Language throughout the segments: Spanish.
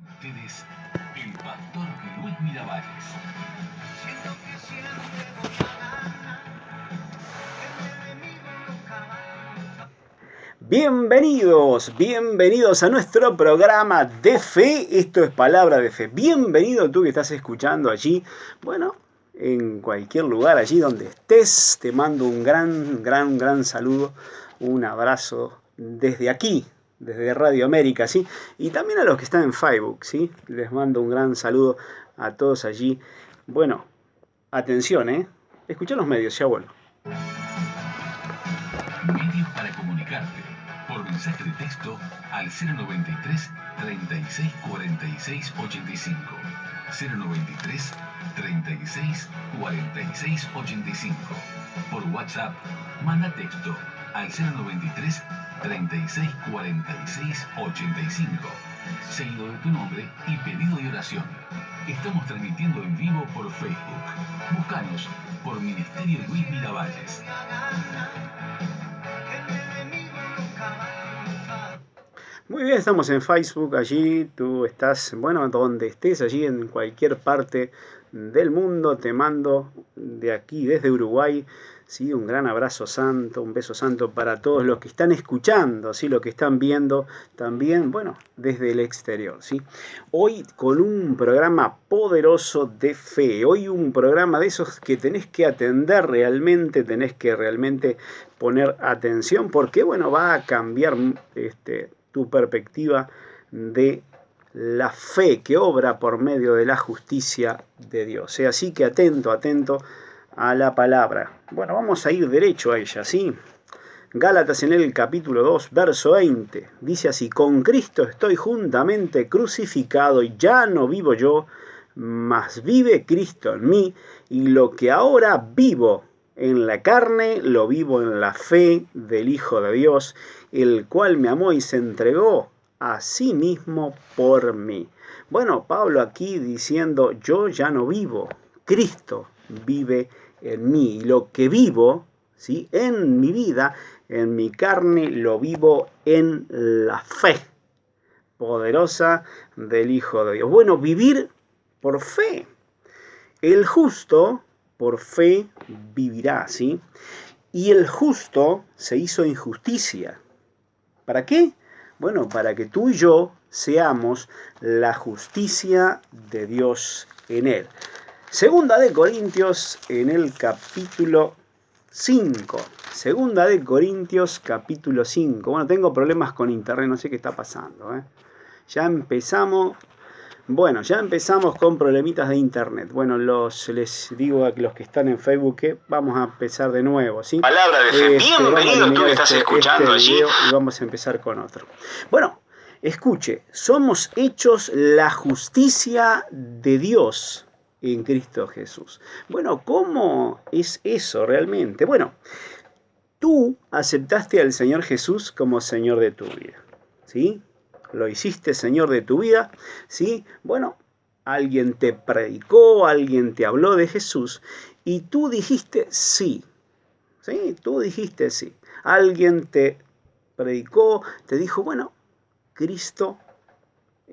Ustedes, el pastor Luis Miravalles. Siento que siempre voy a ganar, que el enemigo nunca va. Bienvenidos a nuestro programa de fe. Esto es Palabra de Fe. Bienvenido tú que estás escuchando allí. Bueno, en cualquier lugar allí donde estés, te mando un gran saludo, un abrazo desde aquí, desde Radio América, ¿sí? Y también a los que están en Facebook, ¿sí? Les mando un gran saludo a todos allí. Bueno, atención, escucha los medios, ya vuelvo. Medios para comunicarte. Por mensaje de texto al 093 36 46 85. 093 36 46 85. Por WhatsApp, manda texto al 093 36 46 85. Seguido de tu nombre y pedido de oración. Estamos transmitiendo en vivo por Facebook. Búscanos por Ministerio Luis Miravalles. Muy bien, estamos en Facebook, allí tú estás, bueno, donde estés, allí en cualquier parte del mundo, te mando de aquí, desde Uruguay, ¿sí? Un gran abrazo santo, un beso santo para todos los que están escuchando, ¿sí? Los que están viendo también, bueno, desde el exterior, ¿sí? Hoy con un programa poderoso de fe, hoy un programa de esos que tenés que atender realmente, tenés que realmente poner atención, porque, bueno, va a cambiar tu perspectiva de la fe que obra por medio de la justicia de Dios. Así que atento a la palabra. Bueno, vamos a ir derecho a ella, ¿sí? Gálatas en el capítulo 2, verso 20. Dice así: con Cristo estoy juntamente crucificado y ya no vivo yo, mas vive Cristo en mí, y lo que ahora vivo en la carne, lo vivo en la fe del Hijo de Dios, el cual me amó y se entregó a sí mismo por mí. Bueno, Pablo aquí diciendo, yo ya no vivo, Cristo vive en mí. Y lo que vivo, ¿sí?, en mi vida, en mi carne, lo vivo en la fe poderosa del Hijo de Dios. Bueno, vivir por fe. El justo por fe vivirá, ¿sí? Y el justo se hizo injusticia. ¿Para qué? Bueno, para que tú y yo seamos la justicia de Dios en él. Segunda de Corintios en el capítulo 5. Segunda de Corintios capítulo 5. Bueno, tengo problemas con internet, no sé qué está pasando, Ya empezamos con problemitas de internet. Bueno, les digo a los que están en Facebook que vamos a empezar de nuevo, ¿sí? Palabra de fe. Bienvenido tú que estás escuchando allí. Y vamos a empezar con otro. Bueno, escuche, somos hechos la justicia de Dios en Cristo Jesús. Bueno, ¿cómo es eso realmente? Bueno, tú aceptaste al Señor Jesús como Señor de tu vida, ¿sí? Lo hiciste Señor de tu vida, ¿sí? Bueno, alguien te predicó, alguien te habló de Jesús y tú dijiste sí, ¿sí? Tú dijiste sí. Alguien te predicó, te dijo, bueno, Cristo,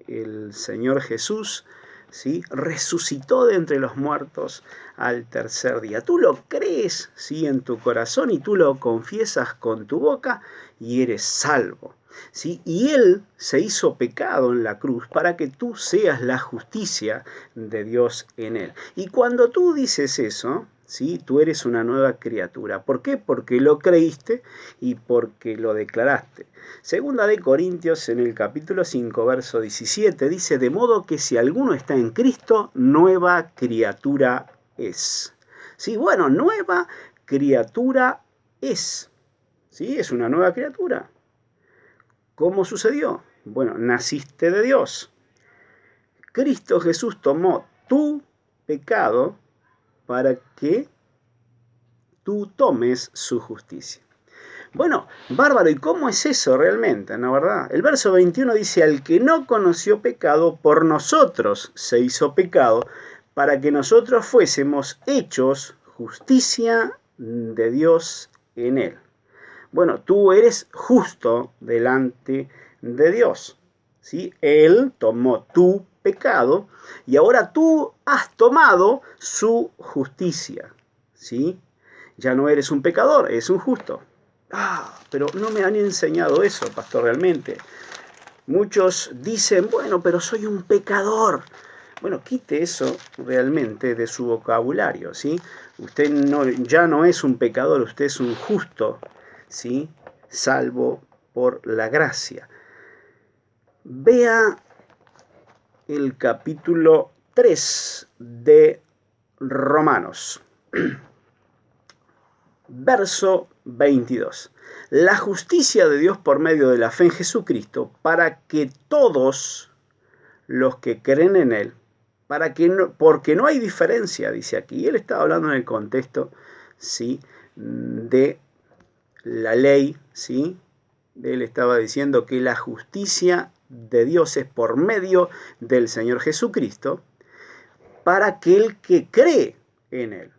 el Señor Jesús, ¿sí?, resucitó de entre los muertos al tercer día. Tú lo crees, ¿sí?, en tu corazón y tú lo confiesas con tu boca y eres salvo, ¿sí? Y Él se hizo pecado en la cruz para que tú seas la justicia de Dios en Él. Y cuando tú dices eso, ¿sí?, tú eres una nueva criatura. ¿Por qué? Porque lo creíste y porque lo declaraste. Segunda de Corintios en el capítulo 5, verso 17 dice, de modo que si alguno está en Cristo, nueva criatura es. Sí, bueno, nueva criatura es. Sí, es una nueva criatura. ¿Cómo sucedió? Bueno, naciste de Dios. Cristo Jesús tomó tu pecado para que tú tomes su justicia. Bueno, bárbaro, ¿y cómo es eso realmente? ¿No, verdad? El verso 21 dice, al que no conoció pecado, por nosotros se hizo pecado, para que nosotros fuésemos hechos justicia de Dios en él. Bueno, tú eres justo delante de Dios, ¿sí? Él tomó tu pecado y ahora tú has tomado su justicia, ¿sí? Ya no eres un pecador, eres un justo. Pero no me han enseñado eso, pastor, realmente. Muchos dicen, bueno, pero soy un pecador. Bueno, quite eso realmente de su vocabulario, ¿sí? Usted ya no es un pecador, usted es un justo, ¿sí? Salvo por la gracia. Vea el capítulo 3 de Romanos, verso 22. La justicia de Dios por medio de la fe en Jesucristo, para que todos los que creen en Él, porque no hay diferencia, dice aquí. Él está hablando en el contexto, ¿sí?, de la ley, ¿sí? Él estaba diciendo que la justicia de Dios es por medio del Señor Jesucristo para aquel que cree en Él,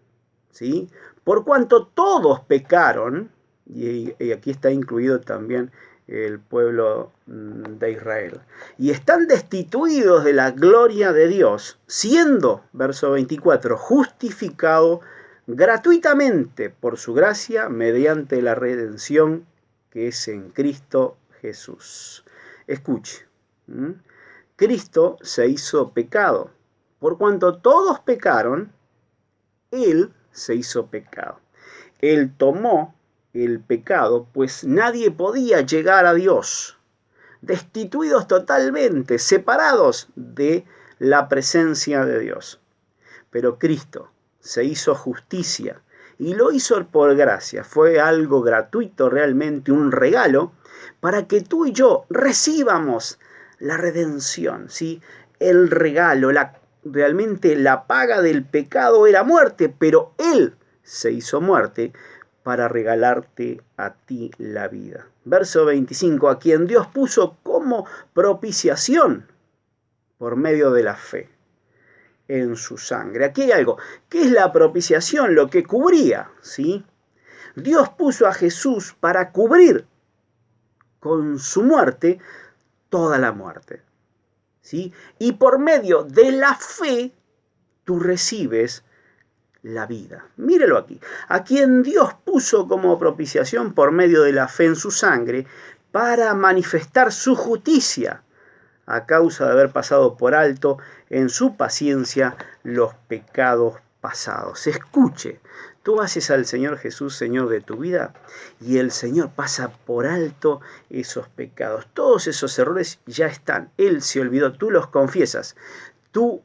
¿sí? Por cuanto todos pecaron, y aquí está incluido también el pueblo de Israel, y están destituidos de la gloria de Dios, siendo, verso 24, justificado gratuitamente por su gracia mediante la redención que es en Cristo Jesús. Escuche, Cristo se hizo pecado. Por cuanto todos pecaron, Él se hizo pecado. Él tomó el pecado, pues nadie podía llegar a Dios. Destituidos totalmente, separados de la presencia de Dios. Pero Cristo se hizo justicia y lo hizo por gracia. Fue algo gratuito, realmente un regalo, para que tú y yo recibamos la redención, ¿sí? El regalo, realmente la paga del pecado era muerte, pero Él se hizo muerte para regalarte a ti la vida. Verso 25, a quien Dios puso como propiciación por medio de la fe en su sangre. Aquí hay algo. ¿Qué es la propiciación? Lo que cubría, ¿sí? Dios puso a Jesús para cubrir con su muerte toda la muerte, ¿sí? Y por medio de la fe tú recibes la vida. Mírelo aquí. A quien Dios puso como propiciación por medio de la fe en su sangre para manifestar su justicia a causa de haber pasado por alto en su paciencia los pecados pasados. Escuche, tú haces al Señor Jesús Señor de tu vida y el Señor pasa por alto esos pecados. Todos esos errores ya están. Él se olvidó, tú los confiesas. Tú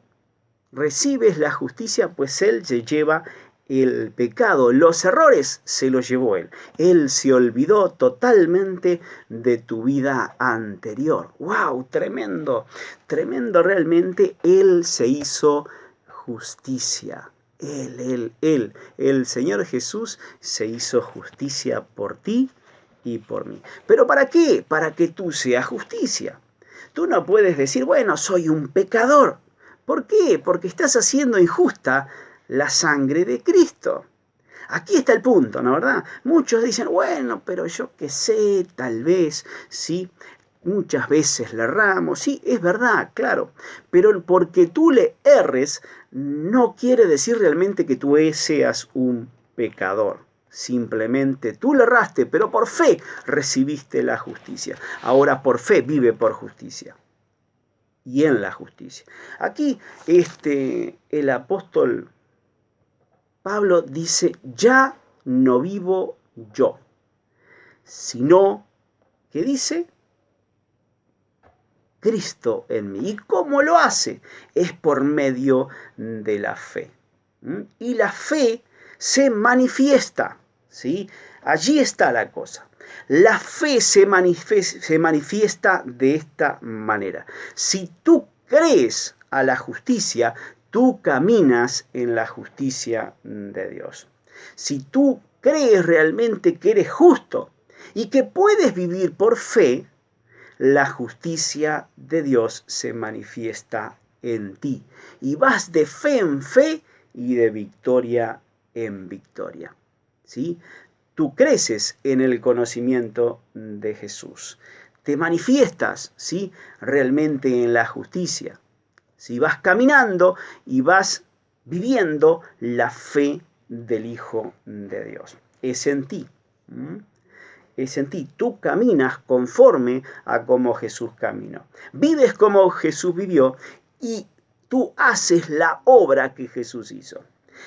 recibes la justicia, pues Él se lleva el pecado, los errores se los llevó Él. Él se olvidó totalmente de tu vida anterior. ¡Wow! Tremendo, tremendo realmente. Él se hizo justicia. El Señor Jesús se hizo justicia por ti y por mí. ¿Pero para qué? Para que tú seas justicia. Tú no puedes decir, bueno, soy un pecador. ¿Por qué? Porque estás haciendo injusta la sangre de Cristo. Aquí está el punto, ¿no verdad? Muchos dicen, bueno, pero yo qué sé, tal vez, sí, muchas veces le erramos, sí, es verdad, claro, pero porque tú le erres no quiere decir realmente que tú seas un pecador. Simplemente tú le erraste, pero por fe recibiste la justicia. Ahora por fe vive por justicia y en la justicia. Aquí el apóstol Pablo dice, ya no vivo yo, sino, ¿qué dice? Cristo en mí. ¿Y cómo lo hace? Es por medio de la fe. Y la fe se manifiesta, ¿sí? Allí está la cosa. La fe se manifiesta de esta manera. Si tú crees a la justicia, tú caminas en la justicia de Dios. Si tú crees realmente que eres justo y que puedes vivir por fe, la justicia de Dios se manifiesta en ti. Y vas de fe en fe y de victoria en victoria. ¿Sí? Tú creces en el conocimiento de Jesús. te manifiestas, ¿sí? Realmente en la justicia. Si vas caminando y vas viviendo la fe del Hijo de Dios. Es en ti. Es en ti. Tú caminas conforme a como Jesús caminó. Vives como Jesús vivió y tú haces la obra que Jesús hizo.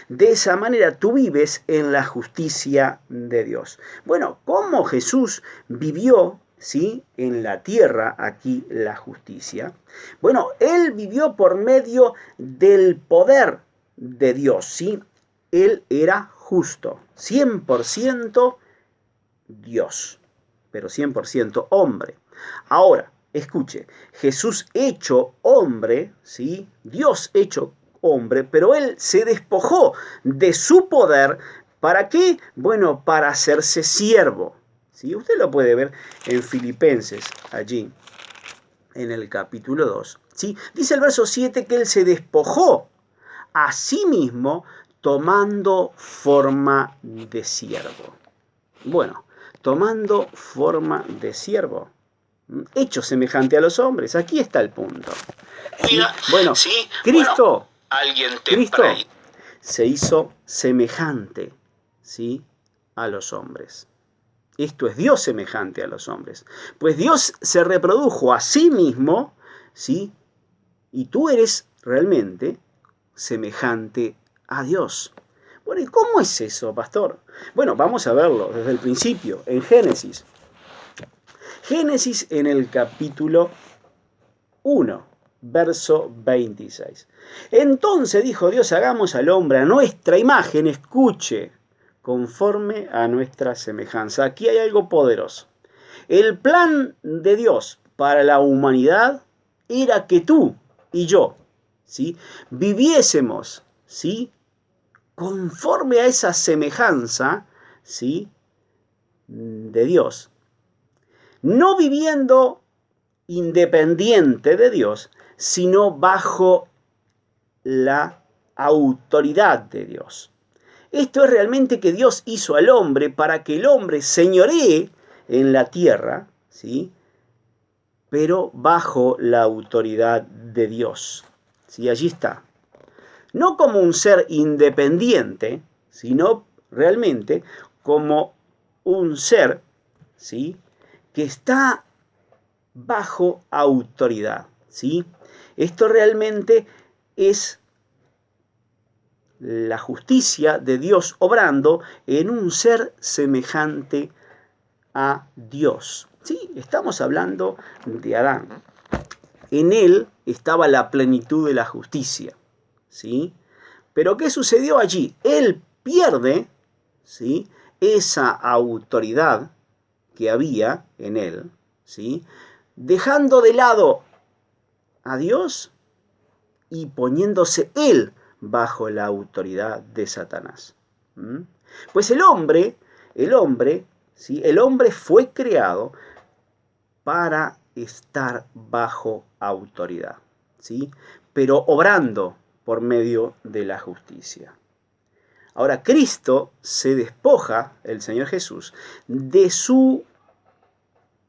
De esa manera tú vives en la justicia de Dios. Bueno, ¿cómo Jesús vivió, ¿sí?, en la tierra aquí la justicia? Bueno, Él vivió por medio del poder de Dios, ¿sí? Él era justo, 100% Dios, pero 100% hombre. Ahora, escuche, Jesús hecho hombre, ¿sí? Dios hecho hombre, pero Él se despojó de su poder. ¿Para qué? Bueno, para hacerse siervo. ¿Sí? Usted lo puede ver en Filipenses, allí, en el capítulo 2. ¿Sí? Dice el verso 7 que Él se despojó a sí mismo tomando forma de siervo. Bueno, tomando forma de siervo, hecho semejante a los hombres. Aquí está el punto. ¿Sí? Bueno, ¿sí? Cristo, Cristo se hizo semejante, ¿sí?, a los hombres. Esto es Dios semejante a los hombres. Pues Dios se reprodujo a sí mismo, ¿sí? Y tú eres realmente semejante a Dios. Bueno, ¿y cómo es eso, pastor? Bueno, vamos a verlo desde el principio, en Génesis. Génesis en el capítulo 1, verso 26. Entonces dijo Dios, hagamos al hombre a nuestra imagen, escuche, conforme a nuestra semejanza. Aquí hay algo poderoso. El plan de Dios para la humanidad era que tú y yo, ¿sí?, viviésemos, ¿sí?, conforme a esa semejanza, ¿sí?, de Dios. No viviendo independiente de Dios, sino bajo la autoridad de Dios. Esto es realmente que Dios hizo al hombre para que el hombre señoree en la tierra, ¿sí?, pero bajo la autoridad de Dios. ¿Sí? Allí está. No como un ser independiente, sino realmente como un ser, ¿sí?, que está bajo autoridad. ¿Sí? Esto realmente es la justicia de Dios obrando en un ser semejante a Dios. ¿Sí? Estamos hablando de Adán. En él estaba la plenitud de la justicia. ¿Sí? Pero ¿qué sucedió allí? Él pierde, ¿sí?, esa autoridad que había en él, ¿sí?, dejando de lado a Dios y poniéndose él bajo la autoridad de Satanás. Pues el hombre, ¿sí?, el hombre fue creado para estar bajo autoridad, ¿sí?, pero obrando por medio de la justicia. Ahora, Cristo se despoja, el Señor Jesús, de su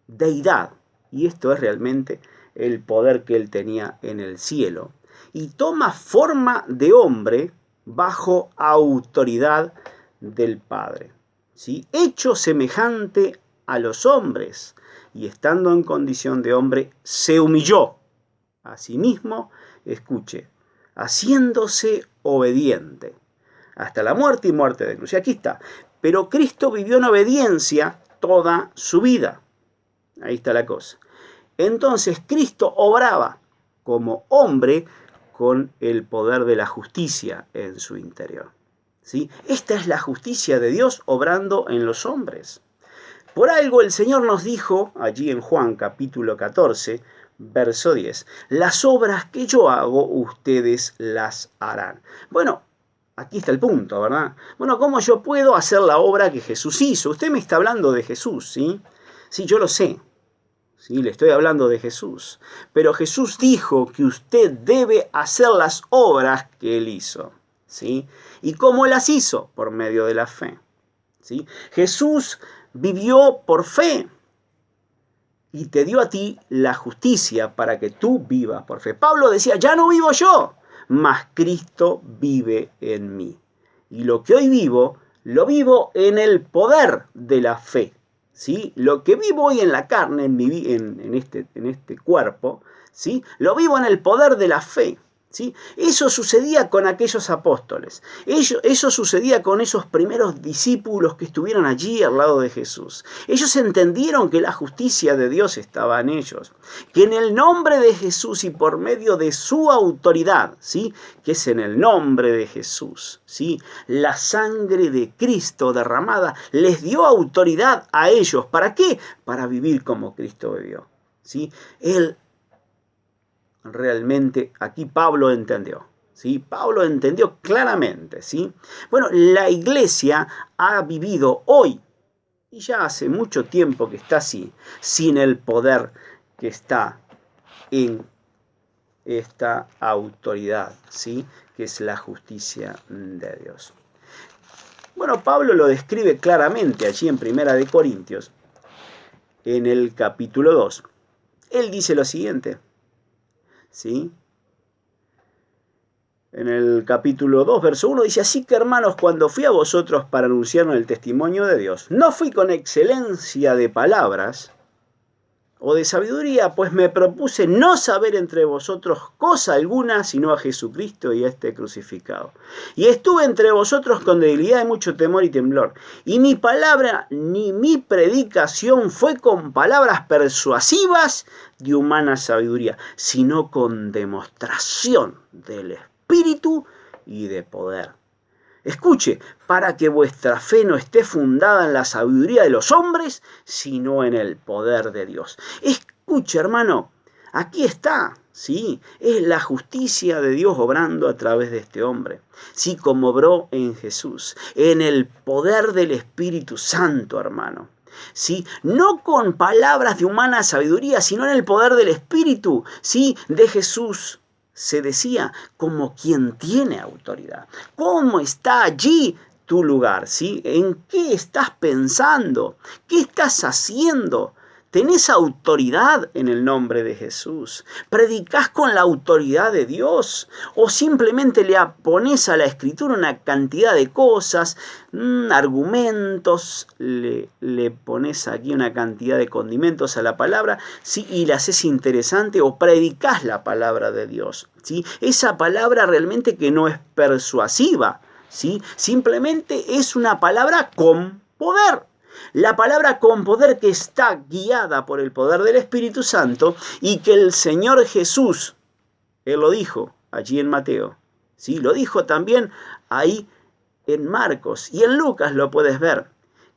deidad, y esto es realmente el poder que él tenía en el cielo, y toma forma de hombre bajo autoridad del Padre, ¿sí?, hecho semejante a los hombres, y estando en condición de hombre, se humilló a sí mismo, escuche, haciéndose obediente, hasta la muerte y muerte de cruz. Y aquí está. Pero Cristo vivió en obediencia toda su vida. Ahí está la cosa. Entonces Cristo obraba como hombre con el poder de la justicia en su interior. ¿Sí? Esta es la justicia de Dios obrando en los hombres. Por algo el Señor nos dijo, allí en Juan capítulo 14, verso 10, las obras que yo hago, ustedes las harán. Bueno, aquí está el punto, ¿verdad? Bueno, ¿cómo yo puedo hacer la obra que Jesús hizo? Usted me está hablando de Jesús, ¿sí? Sí, yo lo sé. Sí, le estoy hablando de Jesús. Pero Jesús dijo que usted debe hacer las obras que Él hizo, ¿sí? ¿Y cómo las hizo? Por medio de la fe, ¿sí? Jesús vivió por fe. y te dio a ti la justicia para que tú vivas por fe. Pablo decía, ya no vivo yo, mas Cristo vive en mí. Y lo que hoy vivo, lo vivo en el poder de la fe. ¿Sí? Lo que vivo hoy en la carne, en este cuerpo, ¿sí? Lo vivo en el poder de la fe. ¿Sí? Eso sucedía con aquellos apóstoles. Eso sucedía con esos primeros discípulos que estuvieron allí al lado de Jesús. Ellos entendieron que la justicia de Dios estaba en ellos. Que en el nombre de Jesús y por medio de su autoridad, ¿sí? Que es en el nombre de Jesús, ¿sí? La sangre de Cristo derramada les dio autoridad a ellos. ¿Para qué? Para vivir como Cristo vivió. ¿Sí? Él realmente aquí Pablo entendió, ¿sí? Pablo entendió claramente, ¿sí? Bueno, la iglesia ha vivido hoy, y ya hace mucho tiempo que está así, sin el poder que está en esta autoridad, ¿sí? Que es la justicia de Dios. Bueno, Pablo lo describe claramente allí en 1 Corintios, en el capítulo 2. Él dice lo siguiente, ¿sí? En el capítulo 2, verso 1 dice, así que hermanos, cuando fui a vosotros para anunciarnos el testimonio de Dios, no fui con excelencia de palabras o de sabiduría, pues me propuse no saber entre vosotros cosa alguna, sino a Jesucristo y a este crucificado. Y estuve entre vosotros con debilidad y mucho temor y temblor. Y mi palabra ni mi predicación fue con palabras persuasivas de humana sabiduría, sino con demostración del Espíritu y de poder. Escuche, para que vuestra fe no esté fundada en la sabiduría de los hombres, sino en el poder de Dios. Escuche, hermano, aquí está, ¿sí? Es la justicia de Dios obrando a través de este hombre. Sí, como obró en Jesús, en el poder del Espíritu Santo, hermano. ¿Sí? No con palabras de humana sabiduría, sino en el poder del Espíritu, ¿sí? De Jesús. Se decía como quien tiene autoridad. ¿Cómo está allí tu lugar? ¿Sí? ¿En qué estás pensando? ¿Qué estás haciendo? ¿Tenés autoridad en el nombre de Jesús? ¿Predicás con la autoridad de Dios? ¿O simplemente le pones a la Escritura una cantidad de cosas, argumentos, le pones aquí una cantidad de condimentos a la palabra, ¿sí? Y la haces interesante, o predicás la palabra de Dios, ¿sí? Esa palabra realmente que no es persuasiva, ¿sí? Simplemente es una palabra con poder. La palabra con poder que está guiada por el poder del Espíritu Santo y que el Señor Jesús, Él lo dijo allí en Mateo, ¿sí? Lo dijo también ahí en Marcos y en Lucas lo puedes ver,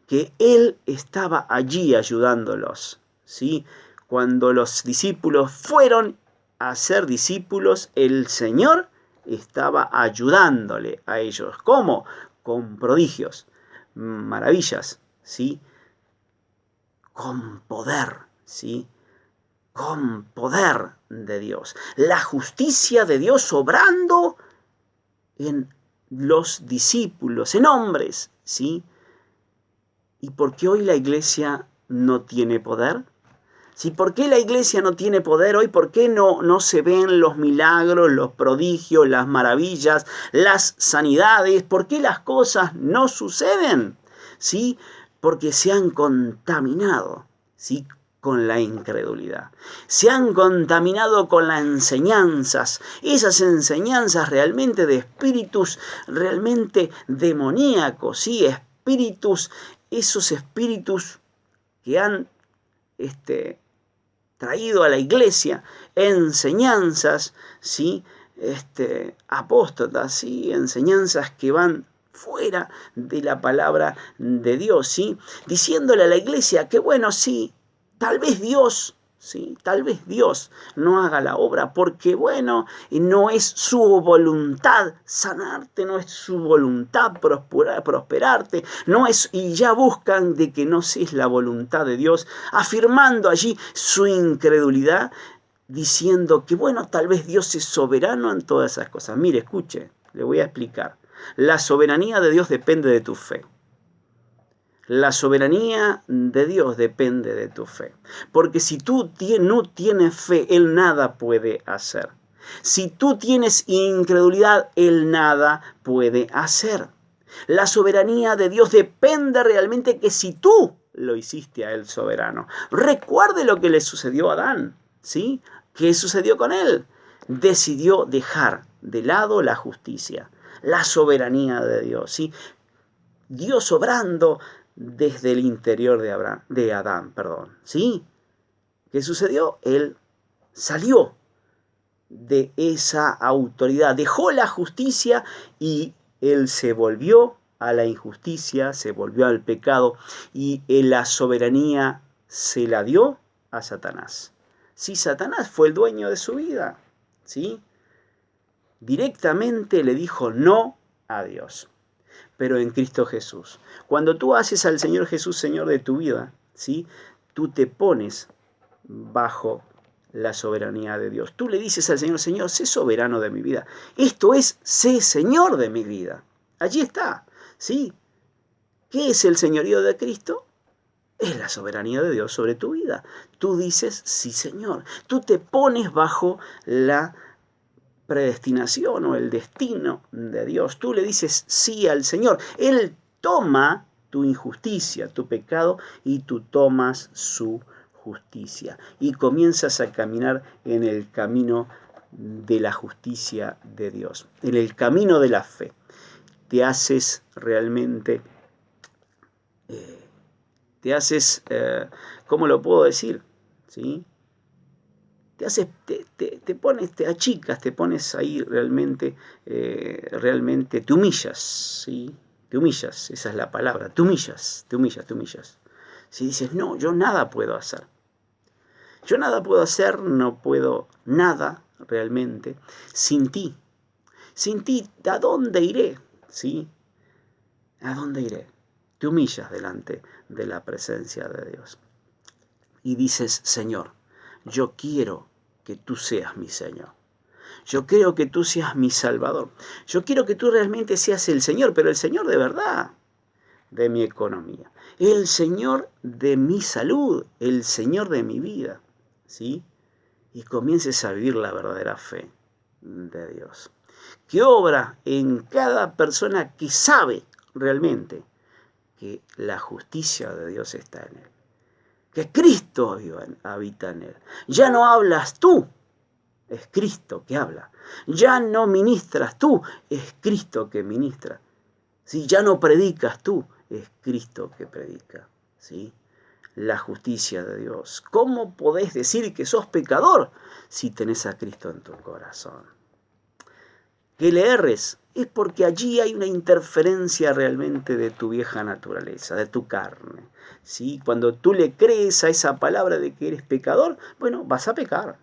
que Él estaba allí ayudándolos, ¿sí? Cuando los discípulos fueron a ser discípulos, el Señor estaba ayudándole a ellos. ¿Cómo? Con prodigios, maravillas, ¿sí? Con poder, ¿sí? Con poder de Dios. La justicia de Dios obrando en los discípulos, en hombres, ¿sí? ¿Y por qué hoy la iglesia no tiene poder? ¿Sí? ¿Por qué la iglesia no tiene poder hoy? ¿Por qué no se ven los milagros, los prodigios, las maravillas, las sanidades? ¿Por qué las cosas no suceden? ¿Sí? Porque se han contaminado, ¿sí? Con la incredulidad. Se han contaminado con las enseñanzas, esas enseñanzas realmente de espíritus realmente demoníacos, ¿sí? Espíritus, esos espíritus que han traído a la iglesia enseñanzas, ¿sí? Apóstatas, ¿sí? Enseñanzas que van fuera de la palabra de Dios, ¿sí? Diciéndole a la iglesia que bueno, sí, tal vez Dios, ¿sí? Tal vez Dios no haga la obra porque bueno, no es su voluntad sanarte, no es su voluntad prosperarte, no es, y ya buscan de que no es la voluntad de Dios, afirmando allí su incredulidad, diciendo que bueno, tal vez Dios es soberano en todas esas cosas. Mire, escuche, le voy a explicar. La soberanía de Dios depende de tu fe. La soberanía de Dios depende de tu fe. Porque si tú no tienes fe, Él nada puede hacer. Si tú tienes incredulidad, Él nada puede hacer. La soberanía de Dios depende realmente que si tú lo hiciste a Él soberano. Recuerde lo que le sucedió a Adán, ¿sí? ¿Qué sucedió con él? Decidió dejar de lado la justicia, la soberanía de Dios, ¿sí? Dios obrando desde el interior de Adán, ¿sí? ¿Qué sucedió? Él salió de esa autoridad, dejó la justicia y él se volvió a la injusticia, se volvió al pecado y la soberanía se la dio a Satanás. Sí, Satanás fue el dueño de su vida, ¿sí? Directamente le dijo no a Dios. Pero en Cristo Jesús, cuando tú haces al Señor Jesús Señor de tu vida, ¿sí? Tú te pones bajo la soberanía de Dios. Tú le dices al Señor, Señor, sé soberano de mi vida. Esto es, sé Señor de mi vida. Allí está, ¿sí? ¿Qué es el señorío de Cristo? Es la soberanía de Dios sobre tu vida. Tú dices, sí, Señor. Tú te pones bajo la predestinación o el destino de Dios. Tú le dices sí al Señor. Él toma tu injusticia, tu pecado, y tú tomas su justicia. Y comienzas a caminar en el camino de la justicia de Dios, en el camino de la fe. Te haces realmente, ¿cómo lo puedo decir? ¿Sí? Te pones, te achicas, te pones ahí realmente, te humillas, ¿sí? Te humillas, esa es la palabra, te humillas. Si dices, no, yo nada puedo hacer. Yo nada puedo hacer, no puedo nada realmente sin ti. Sin ti, ¿a dónde iré? ¿Sí? ¿A dónde iré? Te humillas delante de la presencia de Dios. Y dices, Señor, yo quiero que tú seas mi Señor. Yo quiero que tú seas mi Salvador. Yo quiero que tú realmente seas el Señor, pero el Señor de verdad de mi economía. El Señor de mi salud, el Señor de mi vida, ¿sí? Y comiences a vivir la verdadera fe de Dios, que obra en cada persona que sabe realmente que la justicia de Dios está en él, que Cristo habita en él. Ya no hablas tú, es Cristo que habla. Ya no ministras tú, es Cristo que ministra. ¿Sí? Ya no predicas tú, es Cristo que predica. ¿Sí? La justicia de Dios. ¿Cómo podés decir que sos pecador si tenés a Cristo en tu corazón? Que le erres es porque allí hay una interferencia realmente de tu vieja naturaleza, de tu carne. ¿Sí? Cuando tú le crees a esa palabra de que eres pecador, bueno, vas a pecar.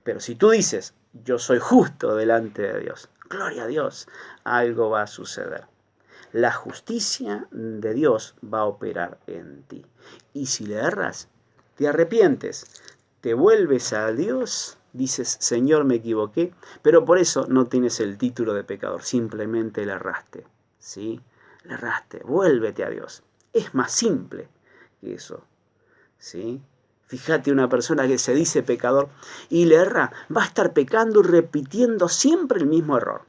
Pero si tú dices, yo soy justo delante de Dios, gloria a Dios, algo va a suceder. La justicia de Dios va a operar en ti. Y si le erras, te arrepientes, te vuelves a Dios, dices, Señor, me equivoqué, pero por eso no tienes el título de pecador, simplemente le erraste. ¿Sí? Le erraste, vuélvete a Dios. Es más simple que eso. ¿Sí? Fíjate, una persona que se dice pecador y le erra, va a estar pecando y repitiendo siempre el mismo error,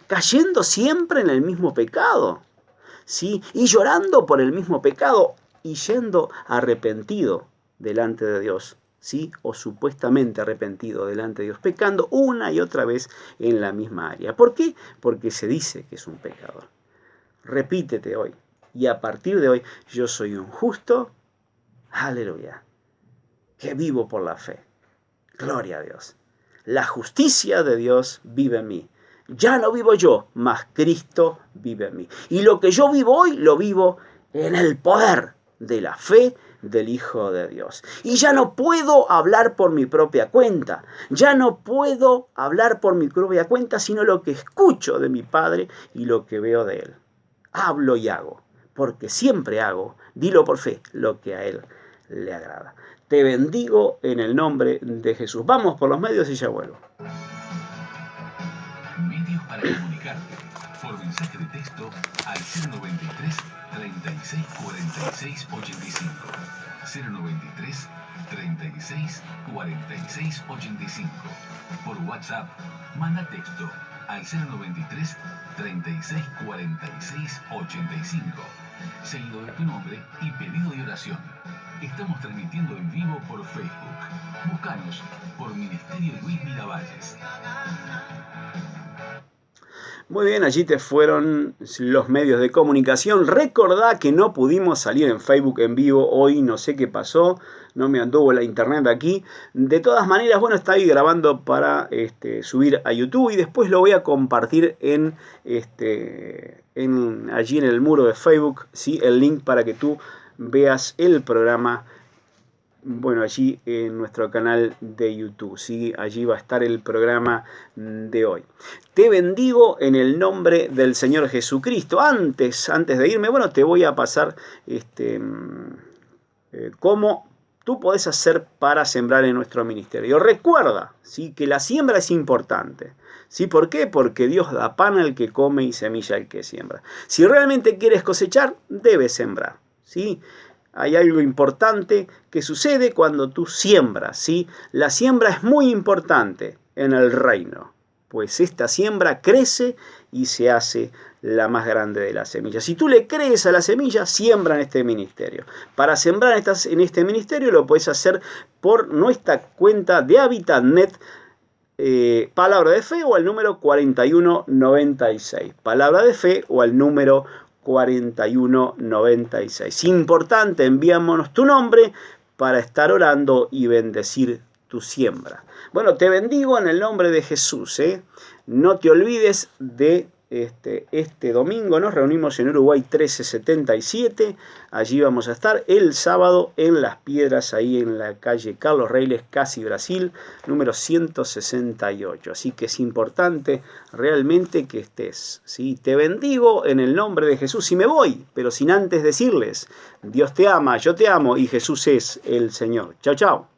cayendo siempre en el mismo pecado, ¿sí? Y llorando por el mismo pecado y yendo arrepentido delante de Dios, ¿sí? O supuestamente arrepentido delante de Dios, pecando una y otra vez en la misma área. ¿Por qué? Porque se dice que es un pecador. Repítete hoy, y a partir de hoy, yo soy un justo, aleluya, que vivo por la fe. Gloria a Dios. La justicia de Dios vive en mí. Ya no vivo yo, mas Cristo vive en mí. Y lo que yo vivo hoy, lo vivo en el poder de la fe del Hijo de Dios. Y ya no puedo hablar por mi propia cuenta. Ya no puedo hablar por mi propia cuenta, sino lo que escucho de mi Padre y lo que veo de Él. Hablo y hago, porque siempre hago, dilo por fe, lo que a Él le agrada. Te bendigo en el nombre de Jesús. Vamos por los medios y ya vuelvo. Medios para comunicar. comunicarte por mensaje de texto al 093 36 46 85. 093 36 46 85. Por WhatsApp, manda texto al 093 36 46 85, seguido de tu nombre y pedido de oración. Estamos transmitiendo en vivo por Facebook. Búscanos por Ministerio Luis Miravalles. Muy bien, allí te fueron los medios de comunicación. Recordá que no pudimos salir en Facebook en vivo hoy, no sé qué pasó, no me anduvo la internet aquí. De todas maneras, bueno, está ahí grabando para subir a YouTube y después lo voy a compartir allí en el muro de Facebook, ¿sí? El link para que tú veas el programa. Bueno, allí en nuestro canal de YouTube, ¿sí? Allí va a estar el programa de hoy. Te bendigo en el nombre del Señor Jesucristo. Antes de irme, bueno, te voy a pasar cómo tú podés hacer para sembrar en nuestro ministerio. Recuerda, ¿sí? Que la siembra es importante. ¿Sí? ¿Por qué? Porque Dios da pan al que come y semilla al que siembra. Si realmente quieres cosechar, debes sembrar, ¿sí? Hay algo importante que sucede cuando tú siembras, ¿sí? La siembra es muy importante en el reino, pues esta siembra crece y se hace la más grande de las semillas. Si tú le crees a la semilla, siembra en este ministerio. Para sembrar en este ministerio lo puedes hacer por nuestra cuenta de HabitatNet, Palabra de Fe o al número 4196. Palabra de Fe o al número 4196. Importante, envíamonos tu nombre para estar orando y bendecir tu siembra. Bueno, te bendigo en el nombre de Jesús, ¿eh? No te olvides de este domingo. Nos reunimos en Uruguay 1377. Allí vamos a estar el sábado en Las Piedras, ahí en la calle Carlos Reiles, casi Brasil, número 168. Así que es importante realmente que estés, ¿sí? Te bendigo en el nombre de Jesús y me voy, pero sin antes decirles: Dios te ama, yo te amo y Jesús es el Señor. Chao, chao.